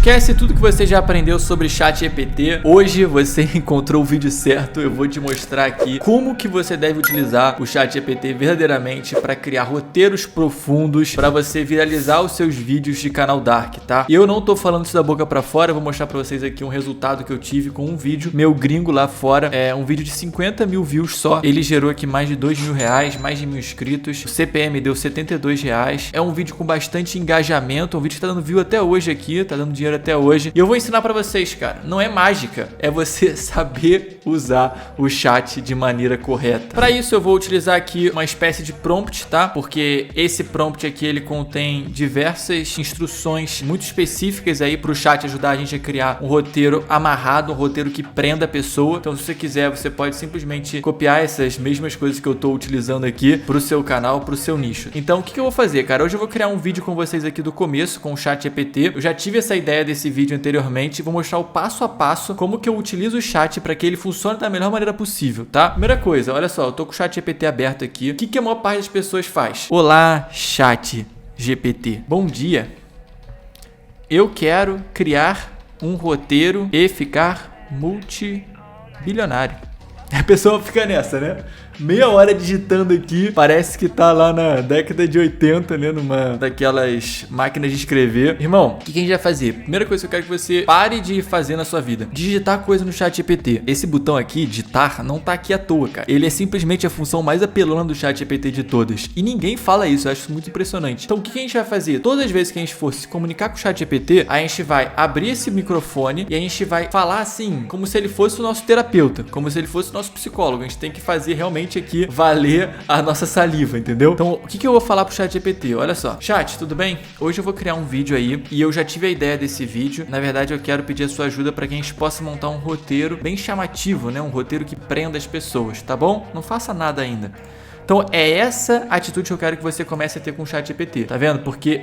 Esquece tudo que você já aprendeu sobre ChatGPT. Hoje você encontrou o vídeo certo. Eu vou te mostrar aqui como que você deve utilizar o ChatGPT verdadeiramente para criar roteiros profundos para você viralizar os seus vídeos de canal Dark, tá? E eu não tô falando isso da boca para fora. Eu vou mostrar para vocês aqui um resultado que eu tive com um vídeo meu gringo lá fora. É um vídeo de 50 mil views só. Ele gerou aqui mais de R$2.000, mais de 1.000 inscritos. O CPM deu R$72. É um vídeo com bastante engajamento. Um vídeo que tá dando view até hoje aqui, tá dando dinheiro até hoje. E eu vou ensinar pra vocês, cara. Não é mágica, é você saber usar o chat de maneira correta. Para isso eu vou utilizar aqui uma espécie de prompt, tá? Porque esse prompt aqui ele contém diversas instruções muito específicas aí pro chat ajudar a gente a criar um roteiro amarrado, um roteiro que prenda a pessoa. Então se você quiser, você pode simplesmente copiar essas mesmas coisas que eu tô utilizando aqui pro seu canal, pro seu nicho. Então o que eu vou fazer, cara? Hoje eu vou criar um vídeo com vocês aqui do começo com o ChatGPT. Eu já tive essa ideia desse vídeo anteriormente, vou mostrar o passo a passo como que eu utilizo o chat para que ele funcione da melhor maneira possível, tá? Primeira coisa, olha só, eu tô com o ChatGPT aberto aqui. O que a maior parte das pessoas faz? Olá, ChatGPT. Bom dia. Eu quero criar um roteiro e ficar multibilionário. A pessoa fica nessa, né? Meia hora digitando aqui, parece que tá lá na década de 80, né? Numa daquelas máquinas de escrever. Irmão, o que a gente vai fazer? Primeira coisa que eu quero que você pare de fazer na sua vida: digitar coisa no ChatGPT. Esse botão aqui, digitar, não tá aqui à toa, cara. Ele é simplesmente a função mais apelona do ChatGPT de todas. E ninguém fala isso, eu acho isso muito impressionante. Então o que a gente vai fazer? Todas as vezes que a gente for se comunicar com o ChatGPT, a gente vai abrir esse microfone e a gente vai falar assim, como se ele fosse o nosso terapeuta, como se ele fosse o nosso psicólogo. A gente tem que fazer realmente aqui valer a nossa saliva, entendeu? Então, o que eu vou falar pro ChatGPT? Olha só. Chat, tudo bem? Hoje eu vou criar um vídeo aí e eu já tive a ideia desse vídeo. Na verdade, eu quero pedir a sua ajuda para que a gente possa montar um roteiro bem chamativo, né? Um roteiro que prenda as pessoas, tá bom? Não faça nada ainda. Então, é essa atitude que eu quero que você comece a ter com o ChatGPT, tá vendo? Porque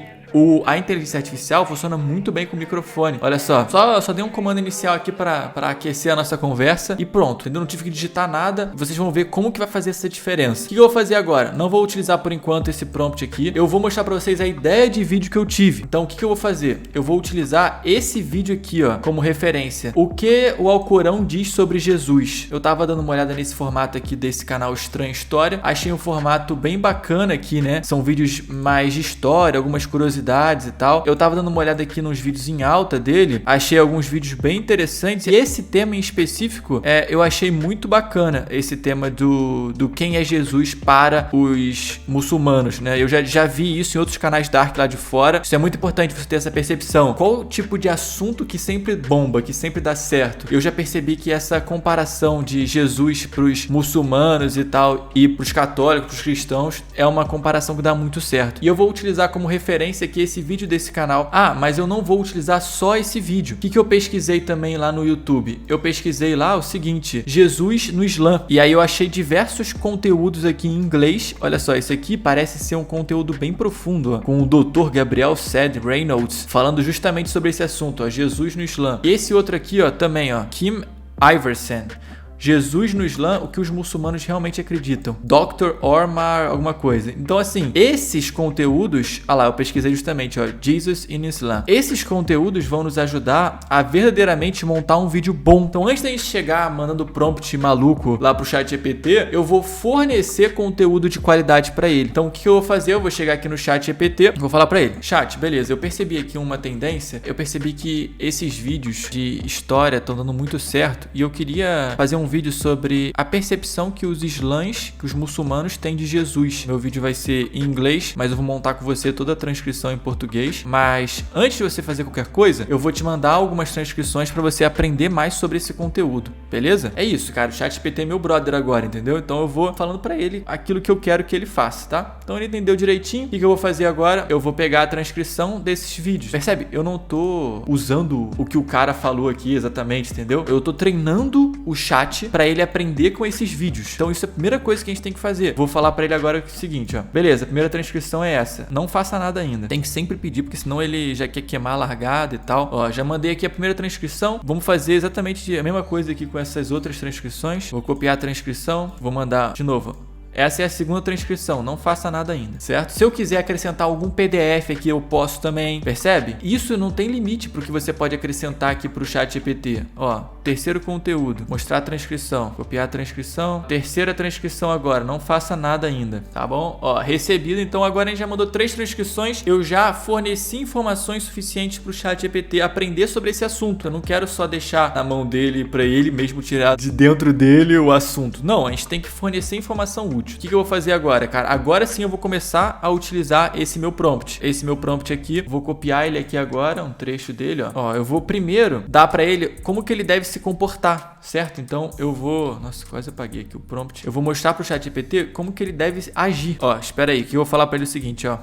a inteligência artificial funciona muito bem com o microfone. Olha só, só dei um comando inicial aqui para aquecer a nossa conversa e pronto, entendeu? Não tive que digitar nada. Vocês vão ver como que vai fazer essa diferença. O que eu vou fazer agora? Não vou utilizar por enquanto esse prompt aqui. Eu vou mostrar para vocês a ideia de vídeo que eu tive. Então, o que eu vou fazer? Eu vou utilizar esse vídeo aqui, ó, como referência. O que o Alcorão diz sobre Jesus? Eu tava dando uma olhada nesse formato aqui desse canal Estranha História. Achei um formato bem bacana aqui, né? São vídeos mais de história, algumas curiosidades e tal. Eu tava dando uma olhada aqui nos vídeos em alta dele, achei alguns vídeos bem interessantes e esse tema em específico eu achei muito bacana, esse tema do quem é Jesus para os muçulmanos, né? Eu já vi isso em outros canais Dark lá de fora. Isso é muito importante, você ter essa percepção. Qual o tipo de assunto que sempre bomba, que sempre dá certo? Eu já percebi que essa comparação de Jesus para os muçulmanos e tal e para os católicos, para os cristãos, é uma comparação que dá muito certo. E eu vou utilizar como referência aqui esse vídeo desse canal. Ah, mas eu não vou utilizar só esse vídeo. O que eu pesquisei também lá no YouTube? Eu pesquisei lá o seguinte: Jesus no Islã. E aí eu achei diversos conteúdos aqui em inglês. Olha só, esse aqui parece ser um conteúdo bem profundo, ó, com o Dr. Gabriel Ced Reynolds falando justamente sobre esse assunto, ó, Jesus no Islã. Esse outro aqui, ó, também, ó, Kim Iverson. Jesus no Islã, o que os muçulmanos realmente acreditam. Dr. Omar alguma coisa. Então assim, esses conteúdos, olha lá, eu pesquisei justamente, ó, Jesus in Islam. Esses conteúdos vão nos ajudar a verdadeiramente montar um vídeo bom. Então antes da gente chegar mandando prompt maluco lá pro ChatGPT, eu vou fornecer conteúdo de qualidade para ele. Então o que eu vou fazer? Eu vou chegar aqui no ChatGPT, vou falar para ele: Chat, beleza, eu percebi aqui uma tendência, eu percebi que esses vídeos de história estão dando muito certo e eu queria fazer um vídeo sobre a percepção que os islãs, que os muçulmanos têm de Jesus. Meu vídeo vai ser em inglês, mas eu vou montar com você toda a transcrição em português. Mas antes de você fazer qualquer coisa, eu vou te mandar algumas transcrições para você aprender mais sobre esse conteúdo, beleza? É isso, cara. O ChatGPT é meu brother agora, entendeu? Então eu vou falando para ele aquilo que eu quero que ele faça, tá? Então ele entendeu direitinho. O que eu vou fazer agora? Eu vou pegar a transcrição desses vídeos. Percebe? Eu não tô usando o que o cara falou aqui exatamente, entendeu? Eu tô treinando o chat para ele aprender com esses vídeos. Então isso é a primeira coisa que a gente tem que fazer. Vou falar para ele agora o seguinte, ó. Beleza, a primeira transcrição é essa. Não faça nada ainda. Tem que sempre pedir, porque senão ele já quer queimar a largada e tal. Ó, já mandei aqui a primeira transcrição. Vamos fazer exatamente a mesma coisa aqui com essas outras transcrições. Vou copiar a transcrição. Vou mandar de novo. Essa é a segunda transcrição, não faça nada ainda, certo? Se eu quiser acrescentar algum PDF aqui, eu posso também, percebe? Isso não tem limite pro que você pode acrescentar aqui pro ChatGPT. Ó, terceiro conteúdo, mostrar a transcrição, copiar a transcrição, terceira transcrição agora, não faça nada ainda, tá bom? Ó, recebido, então agora a gente já mandou 3 transcrições, eu já forneci informações suficientes pro ChatGPT aprender sobre esse assunto. Eu não quero só deixar na mão dele pra ele mesmo tirar de dentro dele o assunto. Não, a gente tem que fornecer informação útil. O que eu vou fazer agora, cara? Agora sim eu vou começar a utilizar esse meu prompt. Esse meu prompt aqui, vou copiar ele aqui agora, um trecho dele, ó. Ó, eu vou primeiro dar pra ele como que ele deve se comportar, certo? Então eu vou... Nossa, quase apaguei aqui o prompt. Eu vou mostrar pro ChatGPT como que ele deve agir. Ó, espera aí, que eu vou falar pra ele o seguinte, ó.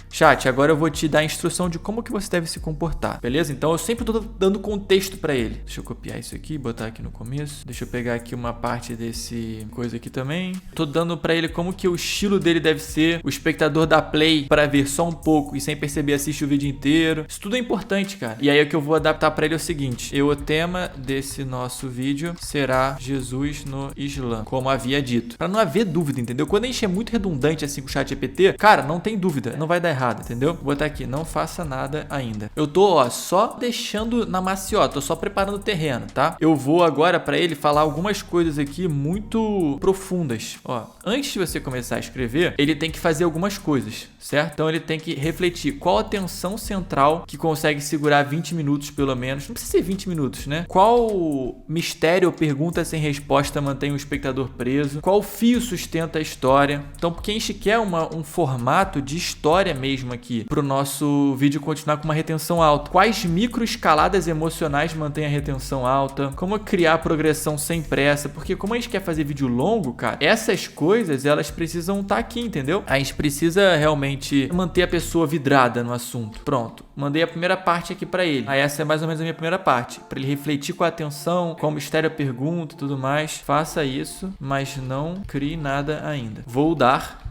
Chat, agora eu vou te dar a instrução de como que você deve se comportar, beleza? Então eu sempre tô dando contexto pra ele. Deixa eu copiar isso aqui, botar aqui no começo. Deixa eu pegar aqui uma parte desse coisa aqui também. Tô dando pra ele como que o estilo dele deve ser. O espectador dá play pra ver só um pouco e sem perceber assiste o vídeo inteiro. Isso tudo é importante, cara. E aí o que eu vou adaptar pra ele é o seguinte. O tema desse nosso vídeo será Jesus no Islã, como havia dito. Pra não haver dúvida, entendeu? Quando a gente é muito redundante assim com o ChatGPT, cara, não tem dúvida. Não vai dar errado. Entendeu? Vou botar aqui, não faça nada ainda. Eu tô, ó, só deixando na maciota, tô só preparando o terreno, tá? Eu vou agora pra ele falar algumas coisas aqui muito profundas. Ó, antes de você começar a escrever, ele tem que fazer algumas coisas, certo? Então ele tem que refletir qual a tensão central que consegue segurar 20 minutos pelo menos. Não precisa ser 20 minutos, né? Qual mistério ou pergunta sem resposta mantém o espectador preso? Qual fio sustenta a história? Então, porque a gente quer um formato de história mesmo aqui para o nosso vídeo continuar com uma retenção alta. Quais microescaladas emocionais mantêm a retenção alta? Como criar progressão sem pressa? Porque como a gente quer fazer vídeo longo, cara, essas coisas elas precisam estar aqui, entendeu? A gente precisa realmente manter a pessoa vidrada no assunto. Pronto, mandei a primeira parte aqui para ele. Aí essa é mais ou menos a minha primeira parte, para ele refletir com a atenção, qual mistério a pergunta e tudo mais. Faça isso, mas não crie nada ainda. Vou dar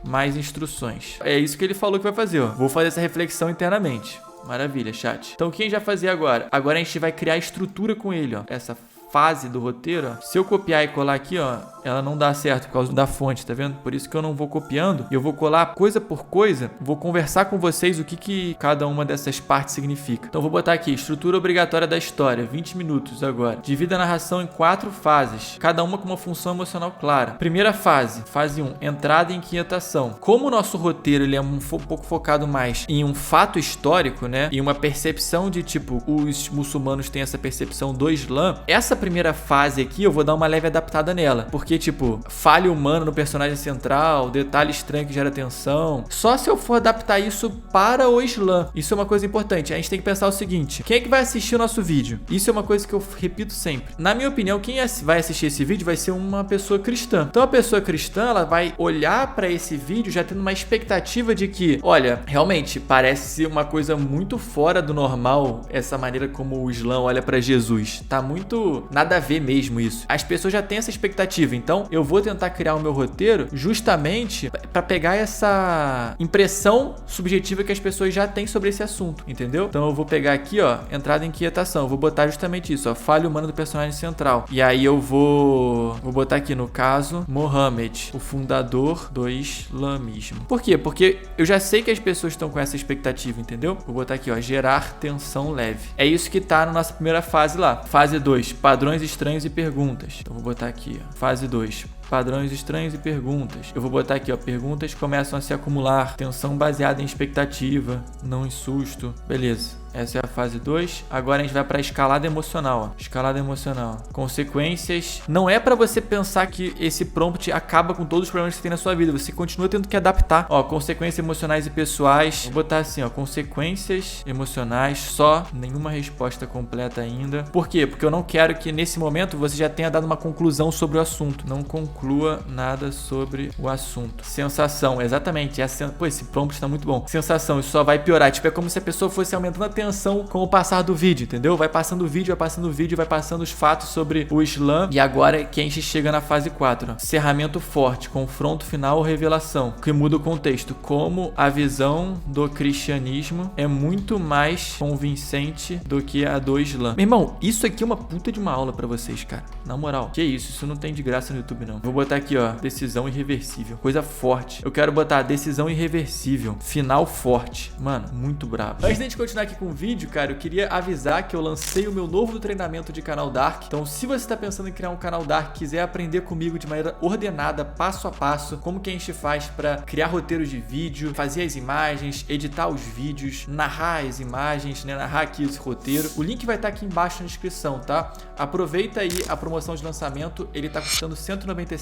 mais instruções. É isso que ele falou que vai fazer, ó. Vou fazer essa reflexão internamente. Maravilha, chat. Então o que a gente vai fazer agora? Agora a gente vai criar estrutura com ele, ó. Essa fase do roteiro, ó. Se eu copiar e colar aqui, ó, ela não dá certo por causa da fonte, tá vendo? Por isso que eu não vou copiando. Eu vou colar coisa por coisa. Vou conversar com vocês o que cada uma dessas partes significa. Então vou botar aqui, estrutura obrigatória da história, 20 minutos agora. Divida a narração em 4 fases, cada uma com uma função emocional clara. Primeira fase, fase 1, entrada e inquietação. Como o nosso roteiro ele é um pouco focado mais em um fato histórico, né? E uma percepção de tipo, os muçulmanos têm essa percepção do Islã. Essa primeira fase aqui eu vou dar uma leve adaptada nela, porque tipo, falha humana no personagem central, detalhe estranho que gera tensão. Só se eu for adaptar isso para o Islã. Isso é uma coisa importante. A gente tem que pensar o seguinte: quem é que vai assistir o nosso vídeo? Isso é uma coisa que eu repito sempre. Na minha opinião, quem vai assistir esse vídeo vai ser uma pessoa cristã. Então a pessoa cristã, ela vai olhar para esse vídeo já tendo uma expectativa de que, olha, realmente parece uma coisa muito fora do normal essa maneira como o Islã olha para Jesus. Tá muito nada a ver mesmo isso. As pessoas já têm essa expectativa, então eu vou tentar criar o meu roteiro justamente para pegar essa impressão subjetiva que as pessoas já têm sobre esse assunto, entendeu? Então eu vou pegar aqui, ó, entrada em inquietação, eu vou botar justamente isso, ó, falha humana do personagem central. E aí eu vou botar aqui, no caso, Mohammed, o fundador do islamismo. Por quê? Porque eu já sei que as pessoas estão com essa expectativa, entendeu? Vou botar aqui, ó, gerar tensão leve. É isso que tá na nossa primeira fase lá. Fase 2, padrões estranhos e perguntas. Então vou botar aqui, ó, fase 2, padrões estranhos e perguntas. Eu vou botar aqui, ó, perguntas começam a se acumular, tensão baseada em expectativa, não em susto. Beleza. Essa é a fase 2. Agora a gente vai para a escalada emocional, ó. Escalada emocional. Consequências. Não é para você pensar que esse prompt acaba com todos os problemas que você tem na sua vida. Você continua tendo que adaptar. Ó, consequências emocionais e pessoais. Vou botar assim, ó, consequências emocionais só. Nenhuma resposta completa ainda. Por quê? Porque eu não quero que nesse momento você já tenha dado uma conclusão sobre o assunto. Não conclua nada sobre o assunto. Sensação. Exatamente. Pô, esse prompt tá muito bom. Sensação. Isso só vai piorar. Tipo, é como se a pessoa fosse aumentando a tensão com o passar do vídeo, entendeu? Vai passando o vídeo, vai passando o vídeo, vai passando os fatos sobre o Islã. E agora que a gente chega na fase 4, ó. Cerramento forte, confronto final ou revelação, que muda o contexto. Como a visão do cristianismo é muito mais convincente do que a do Islã. Meu irmão, isso aqui é uma puta de uma aula pra vocês, cara. Na moral. Que isso não tem de graça no YouTube, não. Vou botar aqui, ó, decisão irreversível. Coisa forte. Eu quero botar decisão irreversível. Final forte. Mano, muito brabo. Antes de a gente continuar aqui com o vídeo, cara, eu queria avisar que eu lancei o meu novo treinamento de canal Dark. Então, se você tá pensando em criar um canal Dark, quiser aprender comigo de maneira ordenada, passo a passo, como que a gente faz pra criar roteiros de vídeo, fazer as imagens, editar os vídeos, narrar as imagens, né? Narrar aqui esse roteiro. O link vai estar aqui embaixo na descrição, tá? Aproveita aí a promoção de lançamento. Ele tá custando R$197.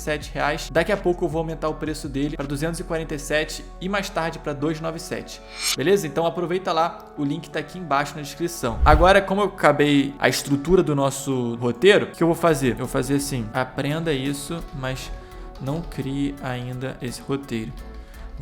Daqui a pouco eu vou aumentar o preço dele para 247 e mais tarde para 297. Beleza? Então aproveita lá, o link tá aqui embaixo na descrição. Agora, como eu acabei a estrutura do nosso roteiro, o que eu vou fazer? Eu vou fazer assim: aprenda isso, mas não crie ainda esse roteiro.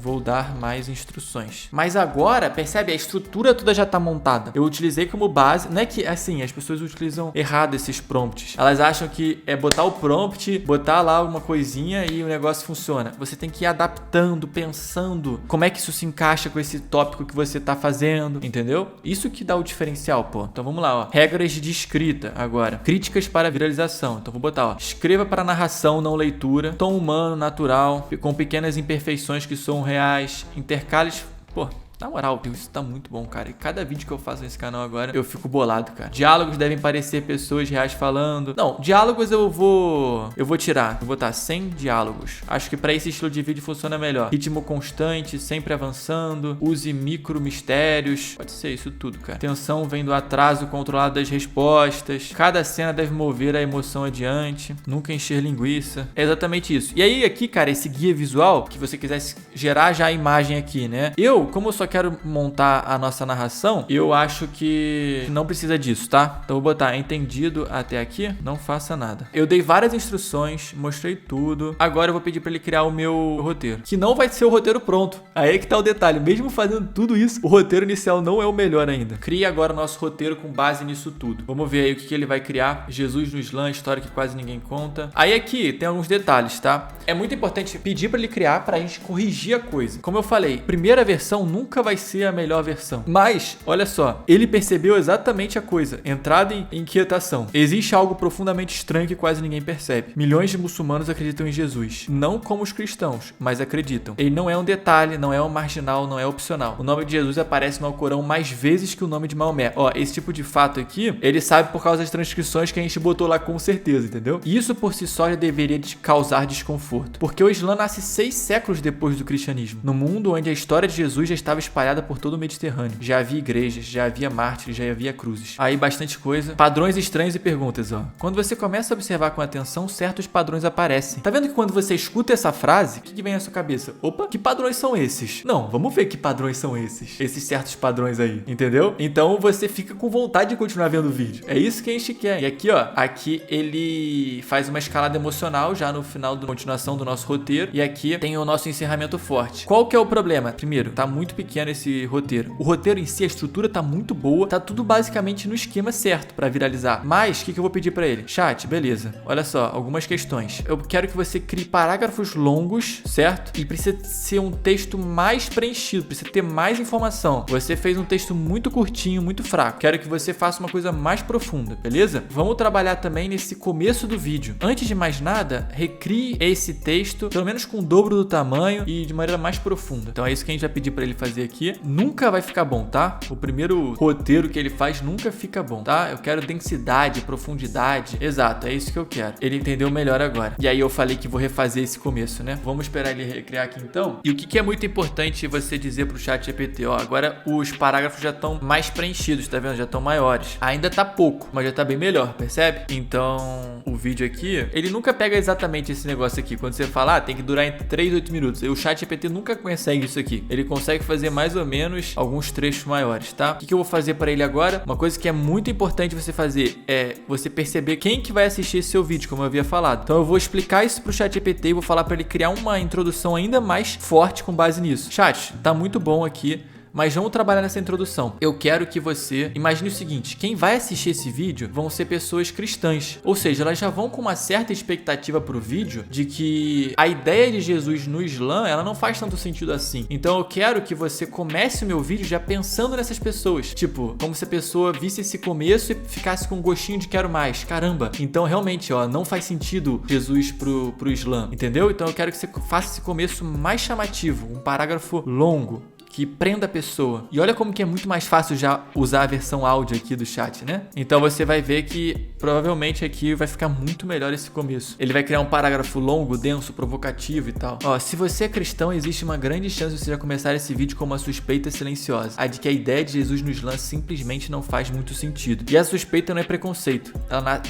Vou dar mais instruções. Mas agora, percebe? A estrutura toda já tá montada. Eu utilizei como base. Não é que, assim, as pessoas utilizam errado esses prompts. Elas acham que é botar o prompt, botar lá alguma coisinha e o negócio funciona. Você tem que ir adaptando, pensando como é que isso se encaixa com esse tópico que você tá fazendo, entendeu? Isso que dá o diferencial, pô. Então vamos lá, ó. Regras de escrita agora. Críticas para viralização. Então vou botar, ó. Escreva para narração, não leitura. Tom humano, natural, com pequenas imperfeições que são reais, intercales, pô, na moral, isso tá muito bom, cara. E cada vídeo que eu faço nesse canal agora, eu fico bolado, cara. Diálogos devem parecer pessoas reais falando. Não, diálogos eu vou tirar. Vou botar 100 diálogos. Acho que pra esse estilo de vídeo funciona melhor. Ritmo constante, sempre avançando. Use micro mistérios. Pode ser isso tudo, cara. Tensão vem do atraso controlado das respostas. Cada cena deve mover a emoção adiante. Nunca encher linguiça. É exatamente isso. E aí aqui, cara, esse guia visual, que você quisesse gerar já a imagem aqui, né? Como eu só quero montar a nossa narração, eu acho que não precisa disso, tá? Então eu vou botar entendido até aqui, não faça nada. Eu dei várias instruções, mostrei tudo. Agora eu vou pedir pra ele criar o meu roteiro, que não vai ser o roteiro pronto. Aí é que tá o detalhe, mesmo fazendo tudo isso, o roteiro inicial não é o melhor ainda. Crie agora o nosso roteiro com base nisso tudo. Vamos ver aí o que ele vai criar. Jesus no Islã, história que quase ninguém conta. Aí aqui tem alguns detalhes, tá? É muito importante pedir pra ele criar pra gente corrigir a coisa. Como eu falei, primeira versão nunca vai ser a melhor versão. Mas, olha só, ele percebeu exatamente a coisa. Entrada em inquietação. Existe algo profundamente estranho que quase ninguém percebe. Milhões de muçulmanos acreditam em Jesus. Não como os cristãos, mas acreditam. Ele não é um detalhe, não é um marginal, não é opcional. O nome de Jesus aparece no Alcorão mais vezes que o nome de Maomé. Ó, esse tipo de fato aqui, ele sabe por causa das transcrições que a gente botou lá com certeza, entendeu? Isso por si só já deveria causar desconforto. Porque o Islã nasce 6 séculos depois do cristianismo. No mundo onde a história de Jesus já estava espalhada por todo o Mediterrâneo. Já havia igrejas, já havia mártires, já havia cruzes. Aí bastante coisa. Padrões estranhos e perguntas, ó. Quando você começa a observar com atenção, certos padrões aparecem. Tá vendo que quando você escuta essa frase, o que vem na sua cabeça? Opa, que padrões são esses? Não, vamos ver que padrões são esses. Esses certos padrões aí, entendeu? Então você fica com vontade de continuar vendo o vídeo. É isso que a gente quer. E aqui, ó, aqui ele faz uma escalada emocional já no final da continuação do nosso roteiro. E aqui tem o nosso encerramento forte. Qual que é o problema? Primeiro, tá muito pequeno esse roteiro. O roteiro em si, a estrutura tá muito boa, tá tudo basicamente no esquema certo pra viralizar. Mas, o que eu vou pedir pra ele? Chat, beleza. Olha só, algumas questões. Eu quero que você crie parágrafos longos, certo? E precisa ser um texto mais preenchido, precisa ter mais informação. Você fez um texto muito curtinho, muito fraco. Quero que você faça uma coisa mais profunda, beleza? Vamos trabalhar também nesse começo do vídeo. Antes de mais nada, recrie esse texto, pelo menos com o dobro do tamanho e de maneira mais profunda. Então é isso que a gente vai pedir pra ele fazer aqui. Nunca vai ficar bom, tá? O primeiro roteiro que ele faz nunca fica bom, tá? Eu quero densidade, profundidade. Exato, é isso que eu quero. Ele entendeu melhor agora. E aí eu falei que vou refazer esse começo, né? Vamos esperar ele recriar aqui então. E o que é muito importante você dizer pro ChatGPT, ó, agora os parágrafos já estão mais preenchidos, tá vendo? Já estão maiores. Ainda tá pouco, mas já tá bem melhor, percebe? Então, o vídeo aqui, ele nunca pega exatamente esse negócio aqui. Quando você fala, tem que durar entre 3 e 8 minutos. O ChatGPT nunca consegue isso aqui. Ele consegue fazer mais ou menos alguns trechos maiores, tá? O que eu vou fazer para ele agora? Uma coisa que é muito importante você fazer é você perceber quem que vai assistir esse seu vídeo, como eu havia falado. Então eu vou explicar isso pro ChatGPT e vou falar para ele criar uma introdução ainda mais forte com base nisso. Chat, tá muito bom aqui. Mas vamos trabalhar nessa introdução. Eu quero que você imagine o seguinte: quem vai assistir esse vídeo vão ser pessoas cristãs. Ou seja, elas já vão com uma certa expectativa pro vídeo de que a ideia de Jesus no Islã, ela não faz tanto sentido assim. Então eu quero que você comece o meu vídeo já pensando nessas pessoas. Tipo, como se a pessoa visse esse começo e ficasse com um gostinho de quero mais. Caramba, então realmente, ó, não faz sentido Jesus pro Islã, entendeu? Então eu quero que você faça esse começo mais chamativo, um parágrafo longo, que prenda a pessoa. E olha como que é muito mais fácil já usar a versão áudio aqui do chat, né? Então você vai ver que provavelmente aqui vai ficar muito melhor esse começo. Ele vai criar um parágrafo longo, denso, provocativo e tal. Ó, se você é cristão, existe uma grande chance de você já começar esse vídeo com uma suspeita silenciosa. A de que a ideia de Jesus no Islã simplesmente não faz muito sentido. E a suspeita não é preconceito.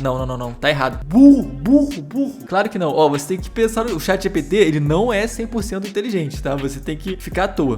Não. Tá errado. Burro. Claro que não. Ó, você tem que pensar no ChatGPT, ele não é 100% inteligente, tá? Você tem que ficar à toa.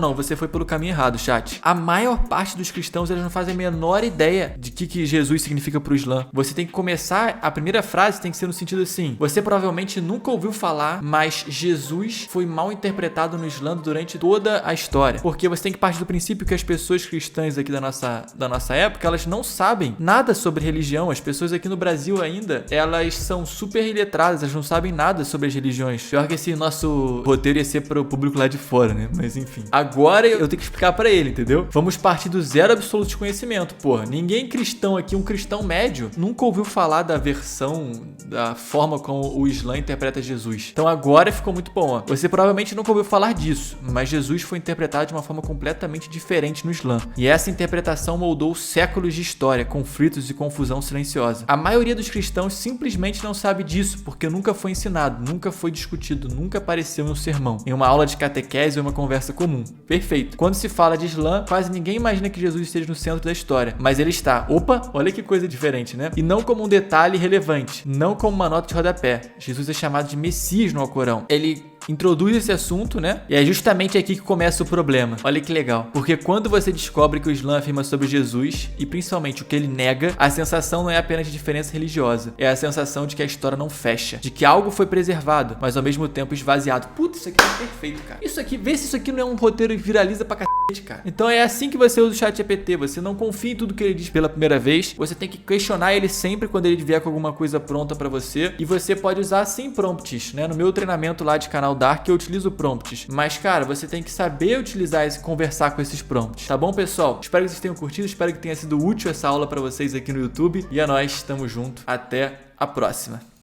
Não, você foi pelo caminho errado, chat. A maior parte dos cristãos, eles não fazem a menor ideia de que Jesus significa pro Islã. Você tem que começar, a primeira frase tem que ser no sentido assim: você provavelmente nunca ouviu falar, mas Jesus foi mal interpretado no Islã durante toda a história. Porque você tem que partir do princípio que as pessoas cristãs aqui da nossa época, elas não sabem nada sobre religião. As pessoas aqui no Brasil ainda, elas são super iletradas, elas não sabem nada sobre as religiões. Pior que esse nosso roteiro ia ser pro público lá de fora, né? Mas enfim. Agora eu tenho que explicar pra ele, entendeu? Vamos partir do zero absoluto de conhecimento, porra. Ninguém cristão aqui, um cristão médio, nunca ouviu falar da versão, da forma como o Islã interpreta Jesus. Então agora ficou muito bom, ó. Você provavelmente nunca ouviu falar disso, mas Jesus foi interpretado de uma forma completamente diferente no Islã. E essa interpretação moldou séculos de história, conflitos e confusão silenciosa. A maioria dos cristãos simplesmente não sabe disso, porque nunca foi ensinado, nunca foi discutido, nunca apareceu em um sermão, em uma aula de catequese ou uma conversa comum. Perfeito. Quando se fala de Islã, quase ninguém imagina que Jesus esteja no centro da história, mas ele está. Opa, olha que coisa diferente, né? E não como um detalhe relevante, não como uma nota de rodapé. Jesus é chamado de Messias no Alcorão. Ele introduz esse assunto, né? E é justamente aqui que começa o problema. Olha que legal. Porque quando você descobre que o Islã afirma sobre Jesus, e principalmente o que ele nega, a sensação não é apenas de diferença religiosa. É a sensação de que a história não fecha. De que algo foi preservado, mas ao mesmo tempo esvaziado. Putz, isso aqui é perfeito, cara. Isso aqui, vê se isso aqui não é um roteiro que viraliza pra cacete, cara. Então é assim que você usa o ChatGPT. Você não confia em tudo que ele diz pela primeira vez. Você tem que questionar ele sempre quando ele vier com alguma coisa pronta pra você. E você pode usar sim prompts, né? No meu treinamento lá de canal Dark, eu utilizo prompts. Mas, cara, você tem que saber utilizar e conversar com esses prompts. Tá bom, pessoal? Espero que vocês tenham curtido. Espero que tenha sido útil essa aula pra vocês aqui no YouTube. E é nóis, tamo junto. Até a próxima.